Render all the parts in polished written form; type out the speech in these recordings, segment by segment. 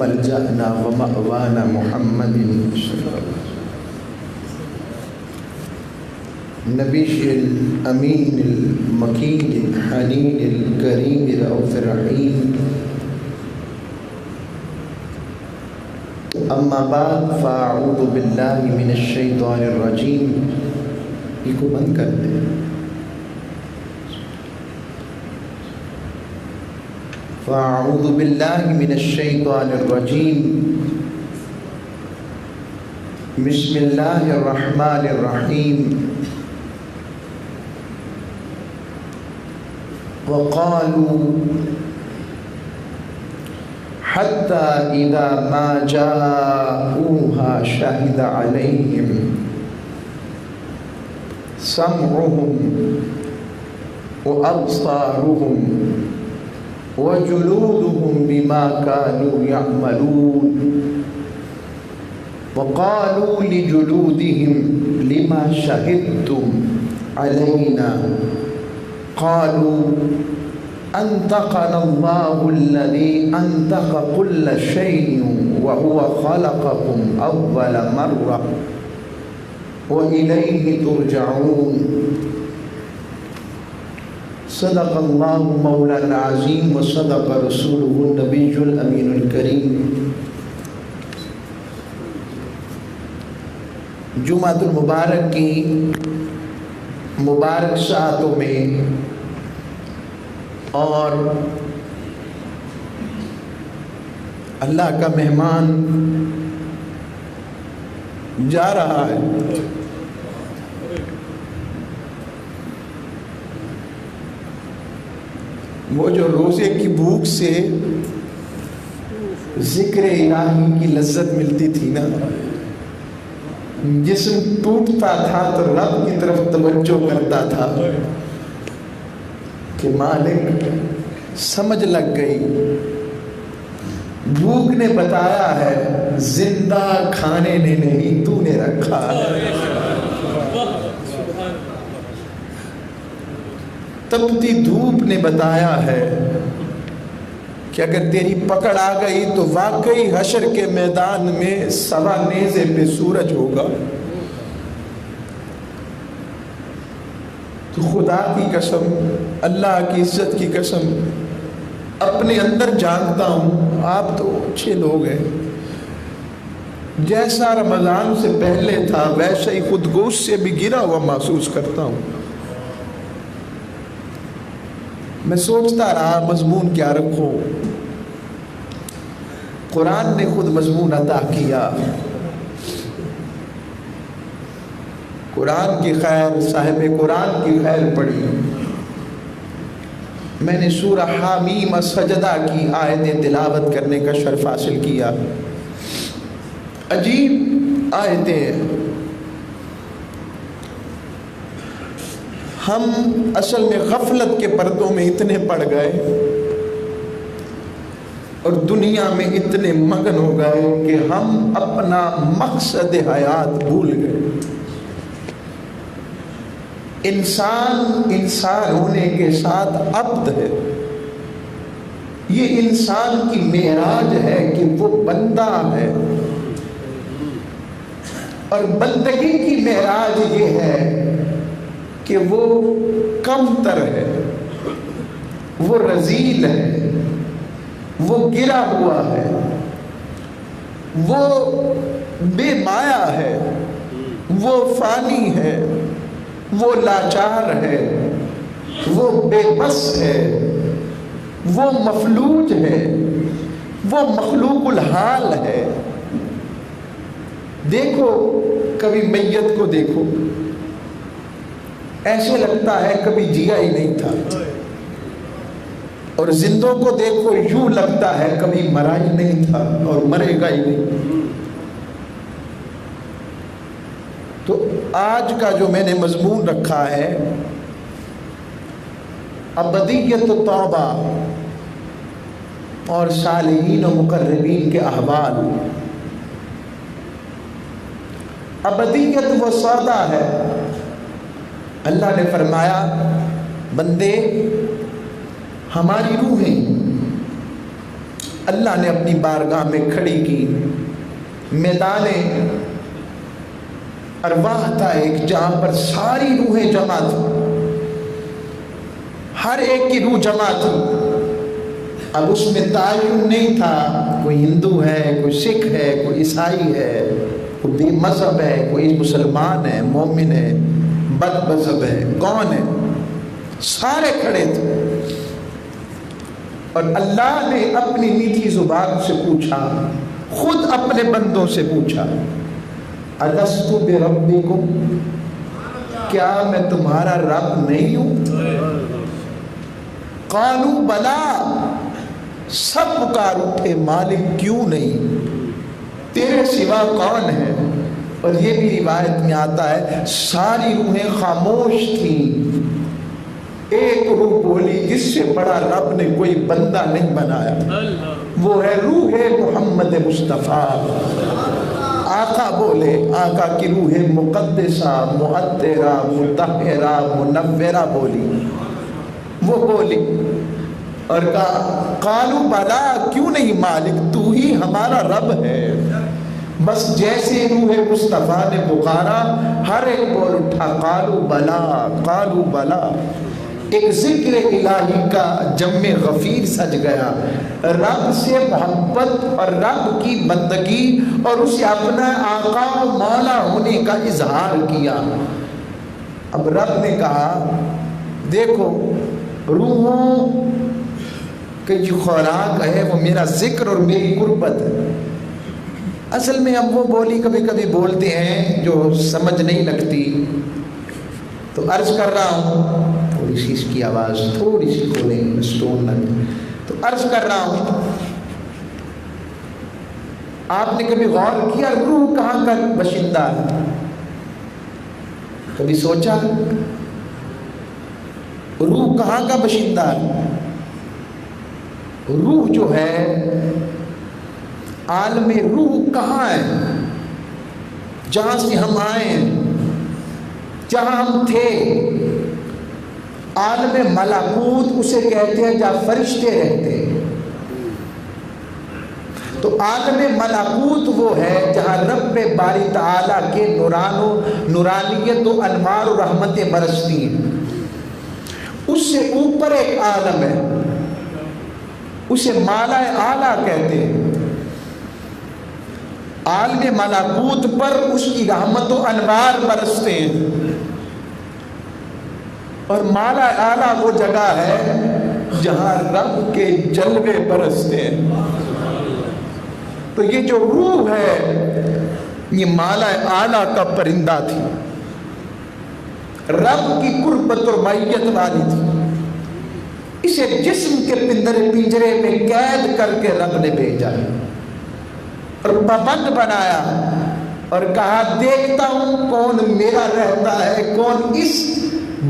ملجأنا ومأوانا محمد نبي الأمين المكين الحنين الكريم الرؤوف الرحيم. أما بعد فأعوذ بالله من الشيطان الرجيم. یہ کو بند کر دیں. فأعوذ بالله من الشيطان الرجيم. بسم الله الرحمن الرحيم. وقالوا حتى إذا ما جاءوها شهد عليهم سمعهم وأبصارهم وجلودهم بما كانوا يعملون. وقالوا لجلودهم لما شهدتم علينا قالوا أنطقنا الله الذي أنطق كل شيء وهو خلقكم أول مرة وإليه ترجعون. صدق الله مولانا العظيم وصدق رسوله النبي الأمين الكريم. جمعۃ المبارک کی مبارک ساعتوں میں اور اللہ کا مہمان جا رہا ہے. وہ جو روزے کی بھوک سے ذکر الہی کی لذت ملتی تھی نا، جسم ٹوٹتا تھا تو رب کی طرف توجہ کرتا تھا کہ مالک سمجھ لگ گئی، بھوک نے بتایا ہے، زندہ کھانے نے نہیں تو نے رکھا ہے. تپتی دھوپ نے بتایا ہے کہ اگر تیری پکڑ آ گئی تو واقعی حشر کے میدان میں سوا نیزے پہ سورج ہوگا. تو خدا کی قسم، اللہ کی عزت کی قسم، اپنے اندر جانتا ہوں آپ تو اچھے لوگ ہیں. جیسا رمضان سے پہلے تھا ویسا ہی خود گوشت سے بھی گرا ہوا محسوس کرتا ہوں. میں سوچتا رہا مضمون کیا رکھوں. قرآن نے خود مضمون عطا کیا. قرآن کی خیر، صاحب قرآن کی خیر پڑھی. میں نے سورہ حامیم السجدہ کی آیتیں تلاوت کرنے کا شرف حاصل کیا. عجیب آیتیں. ہم اصل میں غفلت کے پردوں میں اتنے پڑ گئے اور دنیا میں اتنے مگن ہو گئے کہ ہم اپنا مقصد حیات بھول گئے. انسان ہونے کے ساتھ عبد ہے. یہ انسان کی معراج ہے کہ وہ بندہ ہے، اور بندگی کی معراج یہ ہے کہ وہ کم تر ہے، وہ رذیل ہے، وہ گرا ہوا ہے، وہ بے مایا ہے، وہ فانی ہے، وہ لاچار ہے، وہ بے بس ہے، وہ مفلوج ہے، وہ مخلوق الحال ہے. دیکھو کبھی میت کو دیکھو، ایسے لگتا ہے کبھی جیا ہی نہیں تھا، اور زندوں کو دیکھو یوں لگتا ہے کبھی مرا ہی نہیں تھا اور مرے گا ہی نہیں. تو آج کا جو میں نے مضمون رکھا ہے ابدیت توبہ اور صالحین و مقربین کے احوال. ابدیت وہ سودا ہے. اللہ نے فرمایا بندے ہماری روحیں اللہ نے اپنی بارگاہ میں کھڑی کی. میدان ارواح تھا ایک, جہاں پر ساری روحیں جمع تھی, ہر ایک کی روح جمع تھی. اب اس میں تعین نہیں تھا کوئی ہندو ہے, کوئی سکھ ہے, کوئی عیسائی ہے, کوئی بے مذہب ہے, کوئی مسلمان ہے, مومن ہے, بد مذہب ہے, کون ہے, سارے کھڑے تھے. اور اللہ نے اپنی میٹھی زبان سے پوچھا, خود اپنے بندوں سے پوچھا, الستُ بربکم, کیا میں تمہارا رب نہیں ہوں؟ قالوا بلا, سب پکار اٹھے, مالک کیوں نہیں, تیرے سوا کون ہے. اور یہ بھی روایت میں آتا ہے ساری روحیں خاموش تھیں, ایک روح بولی جس سے بڑا رب نے کوئی بندہ نہیں بنایا, وہ ہے روح محمد مصطفیٰ. آقا بولے, آقا کی روح مقدسہ, مؤطرہ, مطہرہ, منورہ بولی, وہ بولی اور کہا قالوا بلا, کیوں نہیں مالک, تو ہی ہمارا رب ہے. بس جیسے روح مصطفیٰ نے پکارا ہر ایک بول اٹھا قالوا بلا, قالوا بلا. ایک ذکر الہی کا جم غفیر سج گیا, رب سے محبت اور رب کی بندگی اور اسے اپنا آقا و مولا ہونے کا اظہار کیا. اب رب نے کہا دیکھو روحوں کی جو خوراک ہے وہ میرا ذکر اور میری قربت ہے. اصل میں ہم وہ بولی کبھی کبھی بولتے ہیں جو سمجھ نہیں لگتی, تو عرض کر رہا ہوں, تھوڑی سی اس کی آواز تھوڑی سی کھولیں, اسٹون نہ, تو عرض کر رہا ہوں, آپ نے کبھی غور کیا روح کہاں کا باشندہ ہے؟ کبھی سوچا روح کہاں کا باشندہ ہے؟ روح جو ہے عالم روح کہاں ہے؟ جہاں سے ہم آئے ہیں, جہاں ہم تھے, عالم ملکوت اسے کہتے ہیں جہاں فرشتے رہتے ہیں. تو عالم ملکوت وہ ہے جہاں رب باری تعالیٰ کے نورانیت و انوار و رحمتیں برستی ہیں. اس سے اوپر ایک عالم ہے, اسے مالا اعلیٰ کہتے ہیں. عالم ملکوت پر اس کی رحمت و انوار برستے ہیں, اور مالا اعلیٰ وہ جگہ ہے جہاں رب کے جلوے برستے ہیں. تو یہ جو روح ہے یہ مالا اعلیٰ کا پرندہ تھی, رب کی قربت اور معیت والی تھی. اسے جسم کے پنجرے میں قید کر کے رب نے بھیجا اور پابند بنایا اور کہا دیکھتا ہوں کون میرا رہتا ہے, کون اس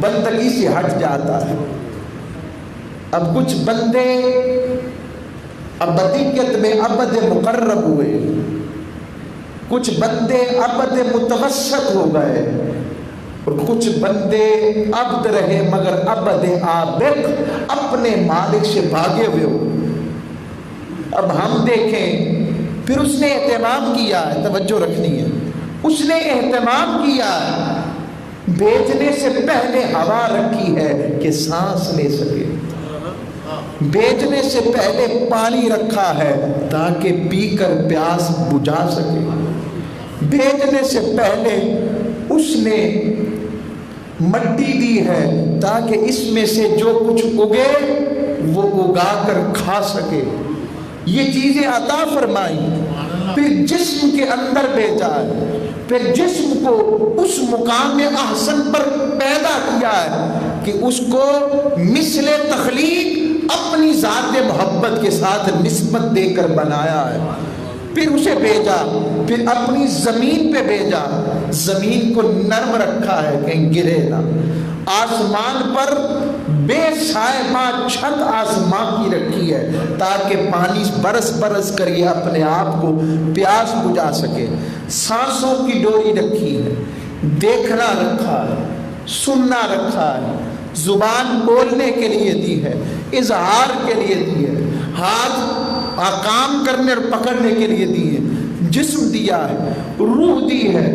بندگی سے ہٹ جاتا ہے. اب کچھ بندے ابدیت میں ابد مقرب ہوئے, کچھ بندے ابد متوسط ہو گئے, اور کچھ بندے عبد رہے مگر ابد عابق اپنے مالک سے بھاگے ہوئے ہو. اب ہم دیکھیں, پھر اس نے اہتمام کیا ہے, توجہ رکھنی ہے, اس نے اہتمام کیا ہے, بیچنے سے پہلے ہوا رکھی ہے کہ سانس لے سکے, بیچنے سے پہلے پانی رکھا ہے تاکہ پی کر پیاس بجھا سکے, بیچنے سے پہلے اس نے مٹی دی ہے تاکہ اس میں سے جو کچھ اگے وہ اگا کر کھا سکے. یہ چیزیں عطا فرمائی, پھر جسم کے اندر بھیجا ہے, پھر جسم کو اس مقام احسن پر پیدا کیا ہے کہ اس کو مثل تخلیق اپنی ذات محبت کے ساتھ نسبت دے کر بنایا ہے. پھر اسے بھیجا, پھر اپنی زمین پہ بھیجا, زمین کو نرم رکھا ہے کہیں گرے نہ, آسمان پر بے سائبہ چھت آسمان کی رکھی ہے تاکہ پانی برس برس کر یہ اپنے آپ کو پیاس بجھا سکے, سانسوں کی ڈوری رکھی ہے, دیکھنا رکھا ہے, سننا رکھا ہے, زبان بولنے کے لیے دی ہے, اظہار کے لیے دی ہے, ہاتھ کام کرنے اور پکڑنے کے لیے دی ہے، جسم دیا ہے، روح دی ہے،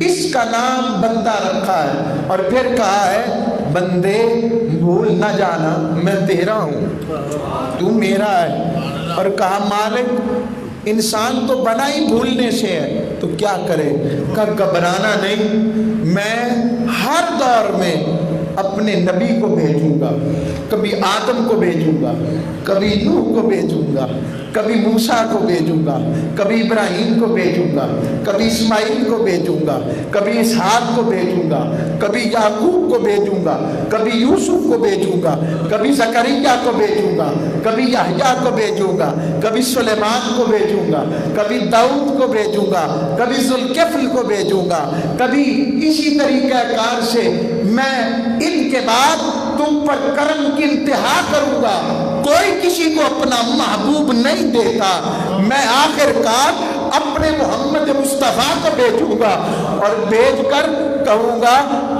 اس کا نام بندہ رکھا ہے، اور پھر کہا ہے بندے بھول نہ جانا میں تیرا ہوں، تو میرا ہے، اور کہا مالک انسان تو بنا ہی بھولنے سے ہے تو کیا کرے، کہا گھبرانا نہیں، میں ہر دور میں اپنے نبی کو بھیجوں گا، کبھی آدم کو بھیجوں گا، کبھی نوح کو بھیجوں گا، کبھی موسیٰ کو بھیجوں گا، کبھی ابراہیم کو بھیجوں گا، کبھی اسماعیل کو بھیجوں گا، کبھی اسحاق کو بھیجوں گا، کبھی یعقوب کو بھیجوں گا، کبھی یوسف کو بھیجوں گا، کبھی زکریا کو بھیجوں گا، کبھی یحییٰ کو بھیجوں گا، کبھی سلیمان کو بھیجوں گا، کبھی داؤد کو بھیجوں گا، کبھی ذوالکفل کو بھیجوں گا، کبھی اسی طریقہ کار سے میں ان کے بعد تم پر کرم کی انتہا کروں گا، کوئی کسی کو اپنا محبوب نہیں دیتا، میں آخر کار اپنے محمد مصطفیٰ کو بھیجوں گا، اور بھیج کر کہوں گا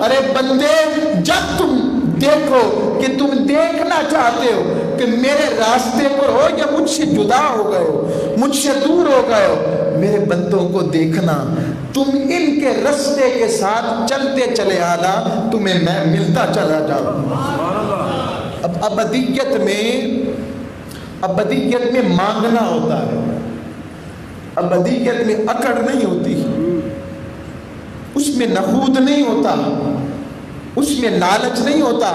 ارے بندے جب تم دیکھو کہ تم دیکھنا چاہتے ہو کہ میرے راستے پر ہو یا مجھ سے جدا ہو گئے ہو، مجھ سے دور ہو گئے ہو، میرے بندوں کو دیکھنا، تم ان کے راستے کے ساتھ چلتے چلے آنا، تمہیں میں ملتا چلا جاؤں۔ اب ابدیت میں مانگنا ہوتا ہے، ابدیت میں اکڑ نہیں ہوتی، اس میں نخوت نہیں ہوتا، اس میں لالچ نہیں ہوتا،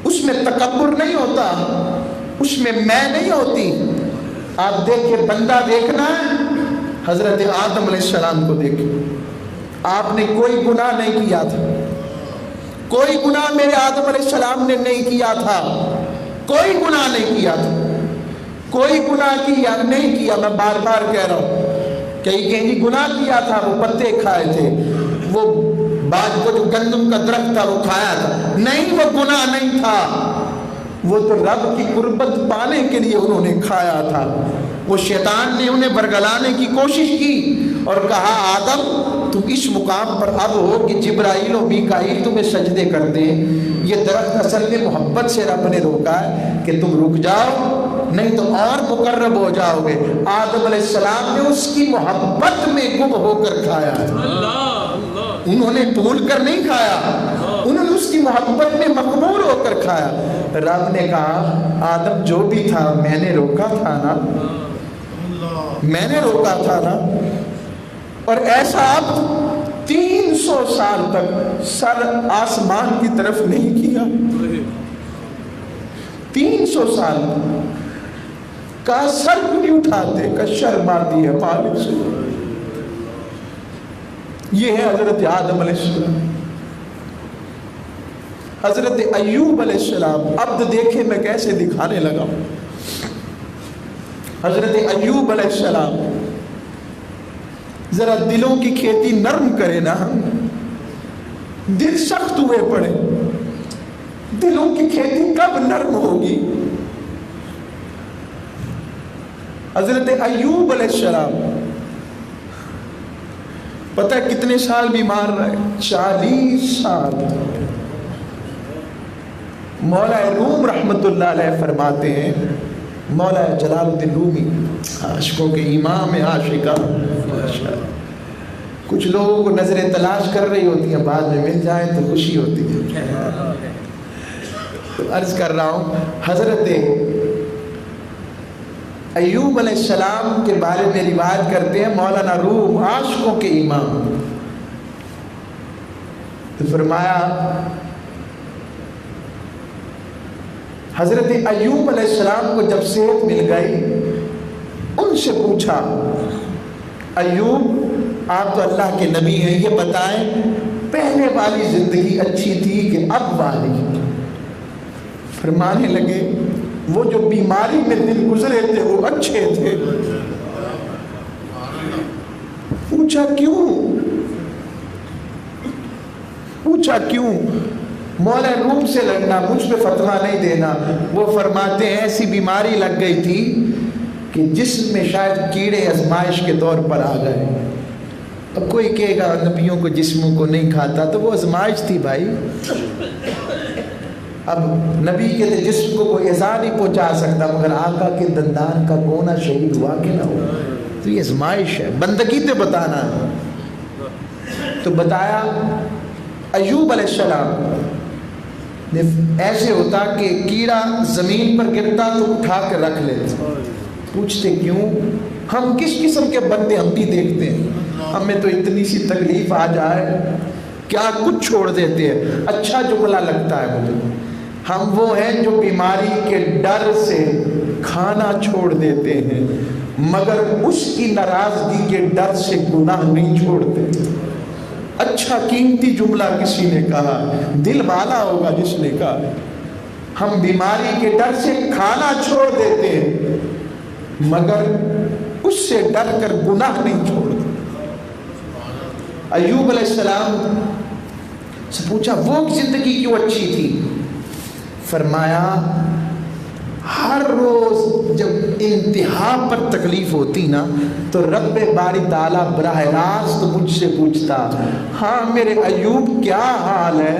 اس میں تکبر نہیں ہوتا، اس میں نہیں ہوتی۔ آپ دیکھیں، بندہ دیکھنا ہے، حضرت آدم علیہ السلام کو دیکھیں، آپ نے کوئی گناہ نہیں کیا تھا، کوئی گناہ میرے آدم علیہ السلام نے نہیں کیا تھا، کوئی گناہ نہیں کیا تھا، کوئی گناہ کیا نہیں کیا، میں بار بار کہہ رہا ہوں، کہیں جی گناہ کیا تھا، وہ پتے کھائے تھے، وہ بعد کو جو گندم کا درخت تھا وہ کھایا تھا، نہیں، وہ گناہ نہیں تھا، وہ تو رب کی قربت پانے کے لیے انہوں نے کھایا تھا۔ وہ شیطان نے انہیں برگلانے کی کوشش کی اور کہا آدم تم اس مقام پر اب ہو کہ جبرائیل و میکائیل تمہیں سجدے کرتے ہیں، یہ درخت اصل میں محبت سے رب نے روکا ہے کہ تم رک جاؤ نہیں تو اور مقرب ہو جاؤ گے۔ آدم علیہ السلام نے اس کی محبت میں گم ہو کر کھایا ہے، انہوں نے بھول کر نہیں کھایا، انہوں نے اس کی محبت میں مقبول ہو کر کھایا۔ رب نے کہا آدم جو بھی تھا میں نے روکا تھا نا، میں نے روکا تھا نا، اور ایسا اب 300 سال تک سر آسمان کی طرف نہیں کیا، 300 سال کا سر کو نہیں اٹھاتے، کا شرم آتی ہے مالک سے۔ یہ ہے حضرت آدم علیہ السلام۔ حضرت ایوب علیہ السلام، عبد دیکھے میں کیسے دکھانے لگا ہوں۔ حضرت ایوب علیہ السلام، ذرا دلوں کی کھیتی نرم کرے نا، دل سخت ہوئے پڑے، دلوں کی کھیتی کب نرم ہوگی؟ حضرت ایوب علیہ السلام پتہ ہے کتنے سال بیمار رہے؟ 40 سال۔ مولا روم رحمت اللہ علیہ فرماتے ہیں، مولا جلال الدین رومی عاشقوں کے امام عاشقہ، کچھ لوگوں کو نظریں تلاش کر رہی ہوتی ہیں، بعد میں مل جائیں تو خوشی ہوتی ہے۔ تو عرض کر رہا ہوں، حضرت ایوب علیہ السلام کے بارے میں روایت کرتے ہیں مولانا روم عاشقوں کے امام، تو فرمایا حضرت ایوب علیہ السلام کو جب صحت مل گئی، ان سے پوچھا ایوب آپ تو اللہ کے نبی ہیں، یہ بتائیں پہلے والی زندگی اچھی تھی کہ اب والی؟ فرمانے لگے وہ جو بیماری میں دن گزرے تھے وہ اچھے تھے۔ پوچھا کیوں؟ پوچھا کیوں؟ مولا روم سے لڑنا، مجھ پہ فتویٰ نہیں دینا۔ وہ فرماتے ہیں ایسی بیماری لگ گئی تھی کہ جسم میں شاید کیڑے آزمائش کے طور پر آ گئے۔ اب کوئی کہے گا نبیوں کو جسموں کو نہیں کھاتا، تو وہ آزمائش تھی بھائی۔ اب نبی کے جسم کو کوئی ایذا نہیں پہنچا سکتا، مگر آقا کے دندان کا کونا شہید ہوا کہ نہ ہوا؟ تو یہ آزمائش ہے، بندگی تے بتانا ہے۔ تو بتایا ایوب علیہ السلام ایسے ہوتا کہ کیڑا زمین پر گرتا تو اٹھا کے رکھ لیتے، پوچھتے کیوں؟ ہم کس قسم کے بندے ہم بھی دیکھتے ہیں، ہمیں تو اتنی سی تکلیف آ جائے کیا کچھ چھوڑ دیتے ہیں۔ اچھا جملہ لگتا ہے مجھے، ہم وہ ہیں جو بیماری کے ڈر سے کھانا چھوڑ دیتے ہیں مگر اس کی ناراضگی کے ڈر سے گناہ نہیں چھوڑتے۔ اچھا قیمتی جملہ کسی نے کہا، دل والا ہوگا جس نے کہا ہم بیماری کے ڈر سے کھانا چھوڑ دیتے ہیں مگر اس سے ڈر کر گناہ نہیں چھوڑتے۔ ایوب علیہ السلام سے پوچھا وہ زندگی کیوں اچھی تھی؟ فرمایا ہر روز جب انتہا پر تکلیف ہوتی نا تو رب باری تعالیٰ براہ راست مجھ سے پوچھتا، ہاں میرے ایوب کیا حال ہے،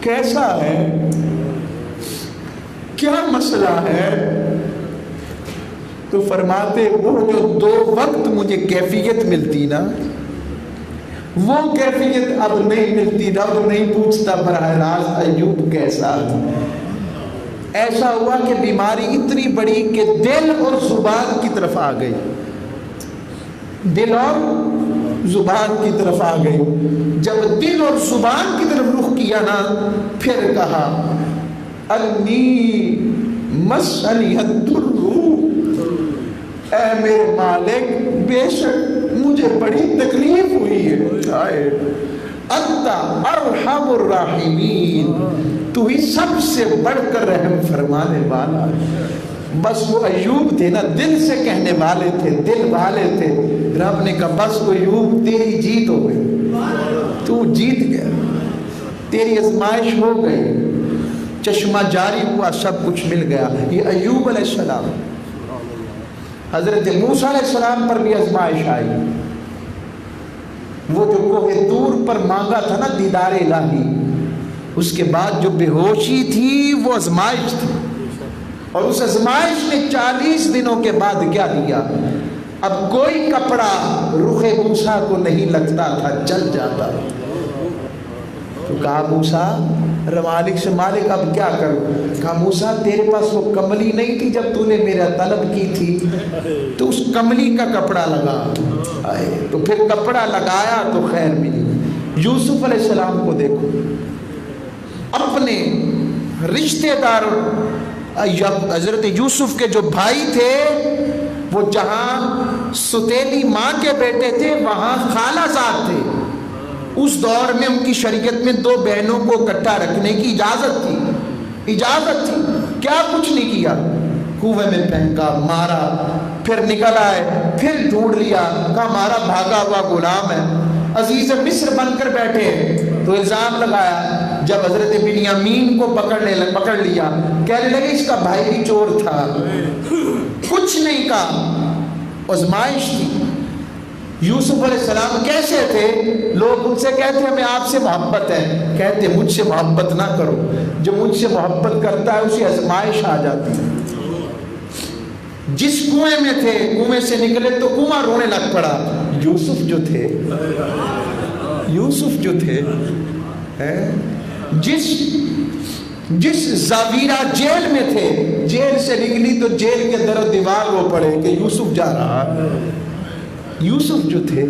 کیسا ہے، کیا مسئلہ ہے؟ تو فرماتے وہ جو 2 وقت مجھے کیفیت ملتی نا وہ کیفیت اب نہیں ملتی، رب نہیں پوچھتا براہ راست ایوب کیسا ہے۔ ایسا ہوا کہ بیماری اتنی بڑی کہ دل اور زبان کی طرف آ گئی، دل اور زبان کی طرف آ گئی۔ جب دل اور زبان کی طرف رخ کیا نا پھر کہا انی مسنی الضر، اے میرے مالک بے شک مجھے بڑی تکلیف ہوئی ہے، انت ارحم الراحمین، تو ہی سب سے بڑھ کر رحم فرمانے والا۔ بس وہ ایوب تھے نا دل سے کہنے والے تھے، دل والے تھے، رب نے کہا بس وہ ایوب تیری جیت ہو گئی، تو جیت گیا، تیری آزمائش ہو گئی، چشمہ جاری ہوا، سب کچھ مل گیا۔ یہ ایوب علیہ السلام۔ حضرت موسیٰ علیہ السلام پر بھی آزمائش آئی، وہ جو کوہ طور پر مانگا تھا نا دیدار الہی، اس کے بعد جو بے ہوشی تھی وہ آزمائش تھی، اور اس آزمائش نے 40 دنوں کے بعد کیا دیا؟ اب کوئی کپڑا رخ موسیٰ کو نہیں لگتا تھا، جل جاتا۔ تو کہا موسیٰ مالک سے مالک اب کیا کروں؟ کہا موسیٰ تیرے پاس وہ کملی نہیں تھی جب تو نے میرا طلب کی تھی، تو اس کملی کا کپڑا لگا، تو پھر کپڑا لگایا تو خیر ملی۔ یوسف علیہ السلام کو دیکھو، اپنے رشتہ دار حضرت یوسف کے جو بھائی تھے وہ جہاں ستیلی ماں کے بیٹے تھے وہاں خالہ زاد تھے۔ اس دور میں ان کی شریعت میں 2 بہنوں کو اکٹھا رکھنے کی اجازت تھی، کیا کچھ نہیں کیا، کنویں میں پھینکا، مارا، پھر نکل آئے، پھر ڈھونڈ لیا، کہا ہمارا بھاگا ہوا غلام ہے، عزیز مصر بن کر بیٹھے، تو الزام لگایا۔ جب حضرت بنیامین کو پکڑ لیا، کہنے لگے اس کا بھائی بھی چور تھا، کچھ نہیں کہا، آزمائش تھی۔ یوسف علیہ السلام کیسے تھے؟ لوگ ان سے کہتے ہمیں آپ سے محبت ہے، کہتے مجھ سے محبت نہ کرو، جو مجھ سے محبت کرتا ہے اسے آزمائش آ جاتی ہے۔ جس کنویں میں تھے کنویں سے نکلے تو کنواں رونے لگ پڑا۔ یوسف جو تھے جس زاویرہ جیل میں تھے، جیل سے نکلی تو جیل کے در و دیوار رو پڑے کہ یوسف جا رہا۔ یوسف جو تھے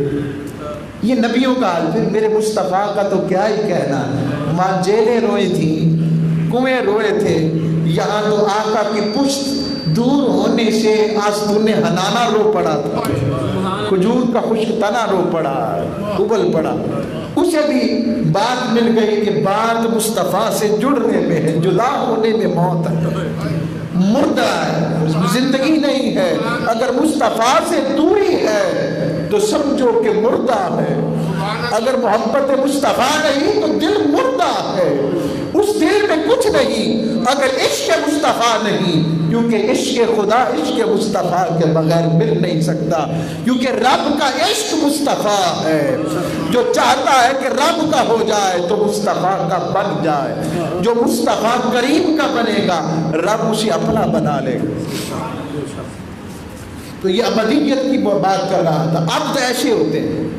یہ نبیوں کا حال، پھر میرے مصطفیٰ کا تو کیا ہی کہنا، ماں جیلیں روئی تھیں، کنویں روئے تھے، یہاں تو آقا کی پشت دور ہونے سے آستون ہنانا رو پڑا تھا، کھجور کا خشک تنا رو پڑا، ابل پڑا۔ اسے بھی بات مل گئی کہ بات مصطفیٰ سے جڑنے میں ہے، جدا ہونے میں موت ہے، مردہ ہے، زندگی نہیں ہے۔ اگر مصطفیٰ سے دوری ہے تو سمجھو کہ مردہ ہے، اگر محبت مصطفیٰ نہیں تو دل مردہ ہے۔ اس دل میں کچھ نہیں اگر عشق مصطفیٰ نہیں، کیونکہ عشق خدا عشق مصطفیٰ کے بغیر مل نہیں سکتا، کیونکہ رب کا عشق مصطفیٰ ہے۔ جو چاہتا ہے کہ رب کا ہو جائے تو مصطفیٰ کا بن جائے، جو مصطفیٰ کریم کا بنے گا رب اسے اپنا بنا لے گا۔ تو یہ ابدیت کی بات کر رہا تھا۔ عبد ایسے ہوتے ہیں